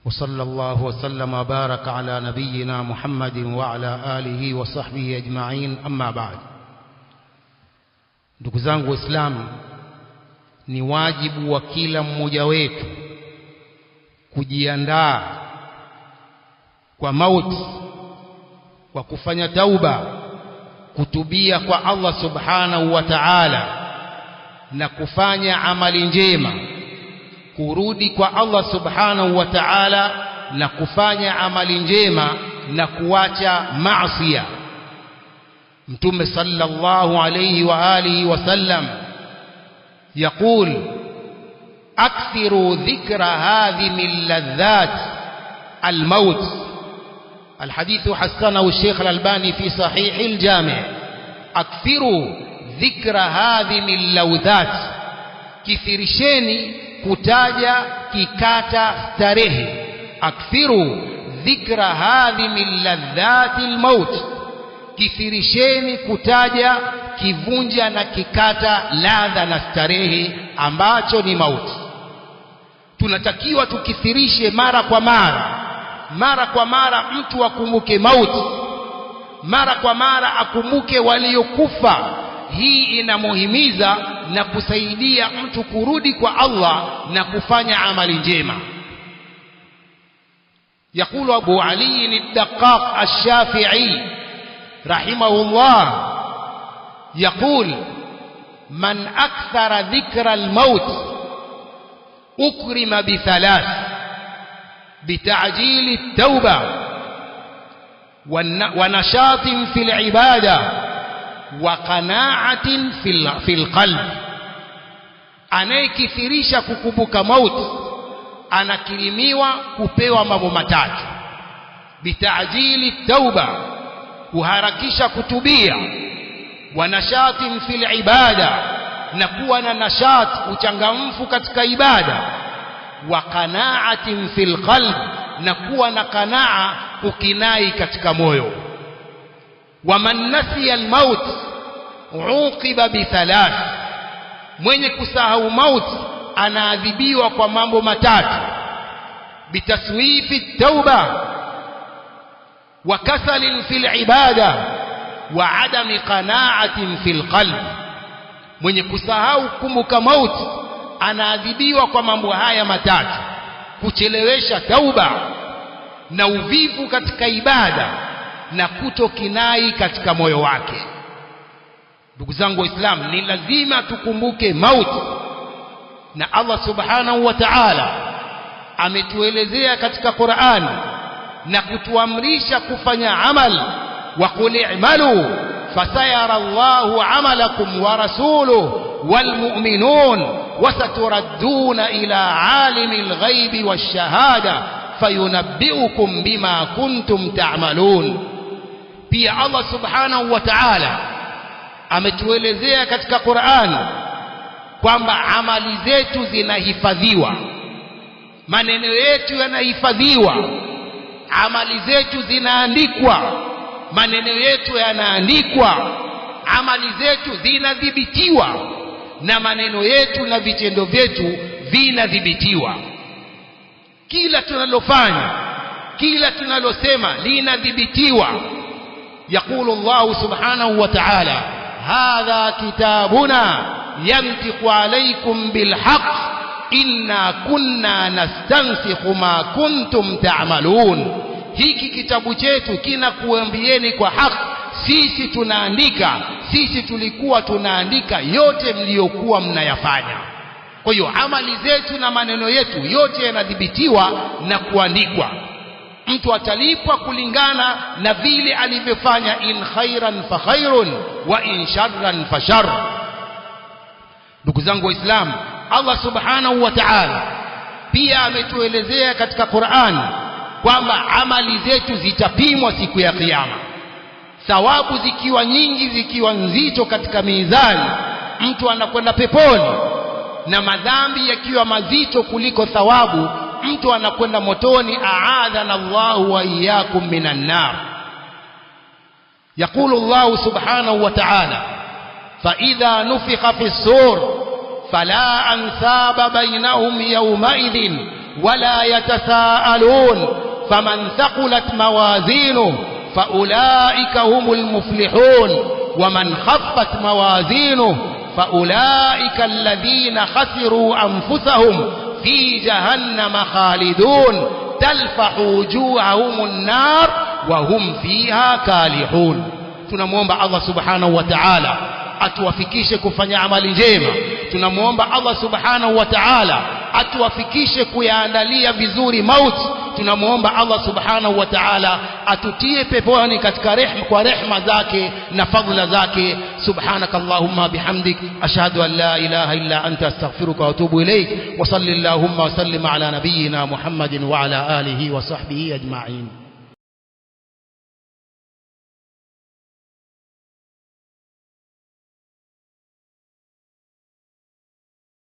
وصلى الله وسلم وبارك على نبينا محمد وعلى آله وصحبه أجمعين أما بعد. ndugu zangu Waislamu, ni wajibu wa kila mmoja wetu kujiandaa kwa mauti, kwa kufanya tauba, kutubia kwa Allah subhanahu wa ta'ala na kufanya amali njema, kurudi kwa Allah subhanahu wa ta'ala na kufanya amali njema na kuacha maasi. Mtume sallallahu alayhi wa alihi wasallam يقول: أكثروا ذكر هذه من لذات الموت. الحديث حسنه الشيخ الألباني في صحيح الجامع. أكثروا ذكر هذه من لذات، كثيرشeni kutaja kikata starehe. Akthiru dhikra hadhi min ladhati almaut, kithirisheni kutaja kivunja na kikata ladha na starehe ambacho ni mauti. Tunatakiwa tukithirishe mara kwa mara mtu akumbuke mauti, mara kwa mara akumbuke waliokufa. Hii inamuhimiza na kusaidia mtu kurudi kwa Allah na kufanya amali njema. يقول أبو علي الدقاق الشافعي رحمه الله، يقول: من أكثر ذكر الموت أكرم بثلاث: بتعجيل التوبة ونشاط في العبادة وقناعة في القلب. anayekithirisha kukumbuka mauti anakirimiwa kupewa mambo matatu: bitajili tauba, kuharakisha kutubia; wa nashatin fil ibada, na kuwa na nashat, uchangamfu katika ibada; wa qanaatin fil qalb, na kuwa na qanaa, ukinai katika moyo. wa man nasiya al maut uqiba bi thalath, mwenye kusahau mauti anaadhibiwa kwa mambo matatu: bitaswifi tauba wa kasalin fil ibada wa adami qanaatin fil qalb. Mwenye kusahau kumbuka mauti anaadhibiwa kwa mambo haya matatu: kuchelewesha tauba na uvivu katika ibada na kutokinai katika moyo wake. Ndugu zangu Waislamu, ni lazima tukumbuke mauti, na Allah subhanahu wa ta'ala ametuelezea katika Qur'an na kutuamrisha kufanya amal. wa qul i'malu fasayara Allahu 'amalakum wa rasuluhu wal mu'minun wasaturadduna ila 'alimil ghaibi wash-shahada fayunabbi'ukum bima kuntum ta'malun. Pia Allah subhanahu wa ta'ala ametuelezea katika Qur'an kwamba amali zetu zinahifadhiwa, maneno yetu yanahifadhiwa, amali zetu zinaandikwa, maneno yetu yanaandikwa, amali zetu zinadhibitiwa, na maneno yetu na vitendo vyetu vinadhibitiwa. Kila tunalofanya, kila tunalosema linadhibitiwa. يقول الله سبحانه وتعالى: هذا كتابنا ينطق عليكم بالحق إنا كنا نستنسخ ما كنتم تعملون. hiki kitabu chetu kinakuambieni kwa haki, sisi tunaandika, sisi tulikuwa tunaandika yote mliokuwa mnayafanya. Kwa hiyo amali zetu na maneno yetu yote yanadhibitiwa na kuandikwa. Mtu atalipwa kulingana na vile alivyofanya, in khairan fa khairun wa in sharran fa shar. Ndugu zangu Waislamu, Allah subhanahu wa ta'ala pia ametuelezea katika Qur'an kwamba amali zetu zitapimwa siku ya Kiyama. Thawabu zikiwa nyingi, zikiwa nzito katika mizani, mtu anakwenda peponi, na madhambi yakiwa mazito kuliko thawabu, mtu anakwenda motoni. A'adhana Allahu wa iyyakum minan nar. يقول الله سبحانه وتعالى: فإذا نفخ في الصور فلا أنساب بينهم يومئذ ولا يتساءلون فمن ثقلت موازينه فأولئك هم المفلحون ومن خفت موازينه فأولئك الذين خسروا أنفسهم في جهنم خالدون تلفح وجوههم النار وهم فيها كالحون. tunamuomba Allah subhanahu wa ta'ala atuwafikishe kufanya amali njema. Tunamuomba Allah subhanahu wa ta'ala atuwafikishe kuyaandalia vizuri mauti. Tunamuomba Allah subhanahu wa ta'ala atutie peponi katika kwa rehema zake na fadhila zake. Subhanakallahumma bihamdik ashhadu an la ilaha illa anta astaghfiruka wa atubu ilayk wa sallallahu wa sallim ala nabiyyina Muhammadin wa ala alihi wa sahbihi ajma'in.